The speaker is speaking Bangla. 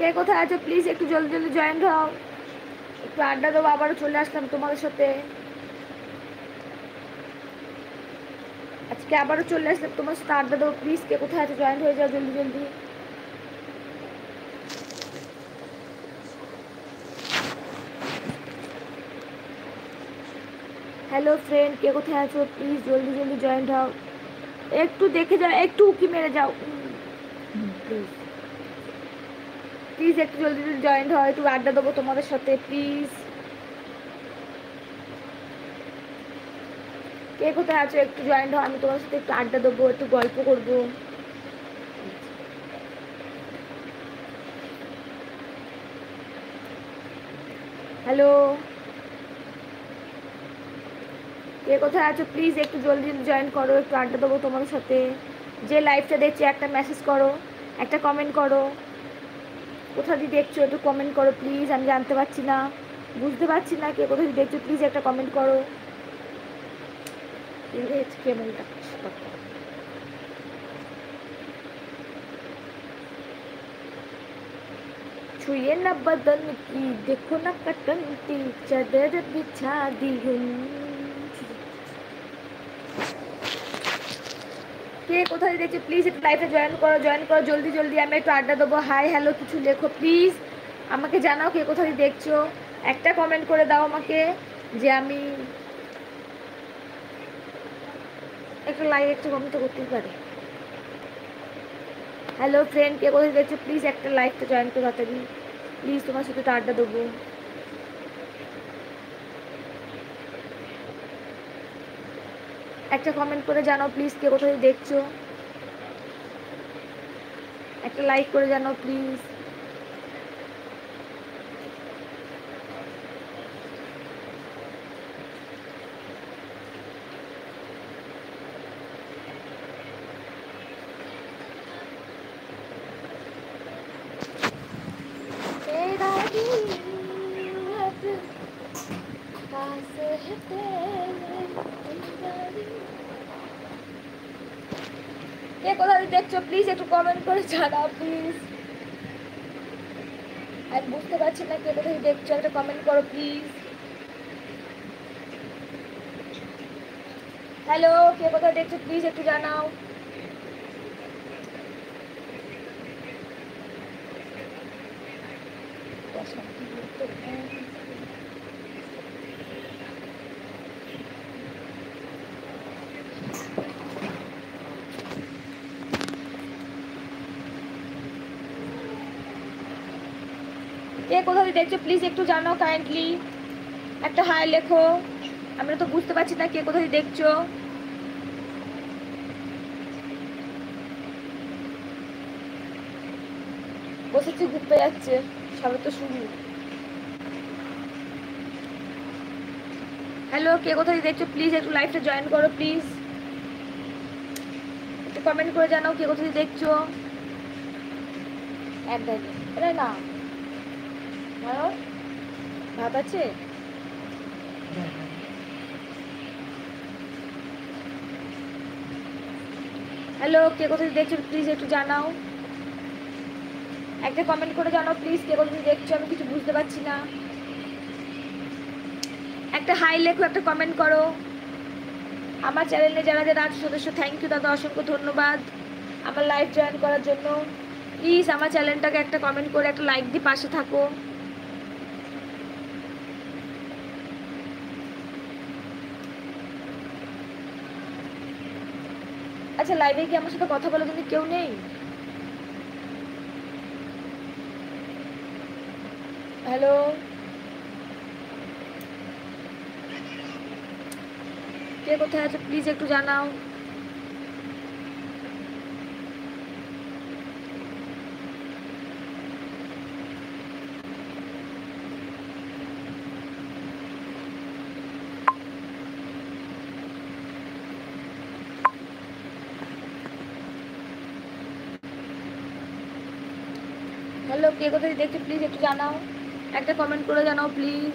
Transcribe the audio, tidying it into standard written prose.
কে কোথায় আছো প্লিজ একটু জলদি জলদি জয়েন্ট হও, একটু আড্ডা দেবো। আবারও চলে আসলাম তোমাদের সাথে, আজকে আবারও চলে আসলাম তোমার সাথে আড্ডা দেবো। প্লিজ কে কোথায় আছো জয়েন্ট হয়ে যাও জলদি জলদি। হ্যালো ফ্রেন্ড, কে কোথায় আছো প্লিজ জলদি জলদি জয়েন্ট হও, একটু দেখে যাও, একটু উকি মেরে যাও প্লিজ। প্লিজ একটু জলদি জলদি জয়েন্ট হও, একটু আড্ডা দেবো তোমাদের সাথে প্লিজ। কে কোথায় আছো একটু জয়েন্ট হও, আমি তোমার সাথে একটু আড্ডা দেবো, একটু গল্প করবো। হ্যালো, কে কোথায় আছো প্লিজ একটু জলদি জলদি জয়েন করো, একটু আড্ডা দেবো তোমাদের সাথে। যে লাইভটা দেখছো একটা মেসেজ করো, একটা কমেন্ট করো, কোথা দিয়ে দেখছো একটু কমেন্ট করো প্লিজ। আমি জানতে পারছি না, বুঝতে পারছি না কে কোথা দিয়ে দেখছো, প্লিজ একটা কমেন্ট করো। কেমনটা छुए न बदन की देखो न कटनती चादर बिछा दी हूँ। কে কোথায় দেখছো প্লিজ একটু লাইভে জয়েন করো, জয়েন করো জলদি জলদি, আমি একটু আড্ডা দেবো। হাই হ্যালো কিছু লেখো প্লিজ, আমাকে জানাও কে কোথায় দেখছো, একটা কমেন্ট করে দাও আমাকে যে আমি একটা লাইভ একটা কমেন্ট তো করতেই পারি। হ্যালো ফ্রেন্ড, কে কোথায় দেখছো প্লিজ একটা লাইভটা জয়েন করো তাড়াতাড়ি প্লিজ, তোমার সাথে তো আড্ডা দেবো। একটা কমেন্ট করে জানাও প্লিজ কে কোথায় দেখছো, একটা লাইক করে জানাও প্লিজ। কে কোথায় দেখছো প্লিজ একটু কমেন্ট করে জানাও প্লিজ, আমি বুঝতে পারছি না কে কোথায় দেখছো, একটা কমেন্ট করো প্লিজ। হ্যালো, কে কোথায় দেখছো প্লিজ একটু জানাও। কে কোথায় দেখছো প্লিজ একটু জানাও কাইন্ডলি, একটা হাই লেখো, আমরা তো বুঝতে পারছি না কে কোথায় দেখছো। বসেছি ঘুরতে যাচ্ছে, সবে তো শুরু। হ্যালো, কে কোথায় দেখছো প্লিজ একটু লাইভটা জয়েন করো প্লিজ, একটু কমেন্ট করে জানাও কে কোথায় দেখছো। আরে না ভাত আছে। হ্যালো, কে কোথায় দেখছো প্লিজ একটু জানাও, একটা কমেন্ট করে জানাও প্লিজ কে কোথায় দেখছো, আমি কিছু বুঝতে পারছি না। একটা হাই লেখো, একটা কমেন্ট করো। আমার চ্যানেলে যারা যারা আছে সদস্য, থ্যাংক ইউ দাদা, অসংখ্য ধন্যবাদ আমার লাইভ জয়েন করার জন্য। প্লিজ আমার চ্যানেলটাকে একটা কমেন্ট করে একটা লাইক দিয়ে পাশে থাকো। আচ্ছা, লাইভে কি আমার সাথে কথা বলার জন্য কেউ নেই? হ্যালো, কে কোথায় আছে প্লিজ একটু জানাও। হ্যালো, কে কোথায় দেখছো প্লিজ একটু জানাও, একটা কমেন্ট করে জানাও প্লিজ।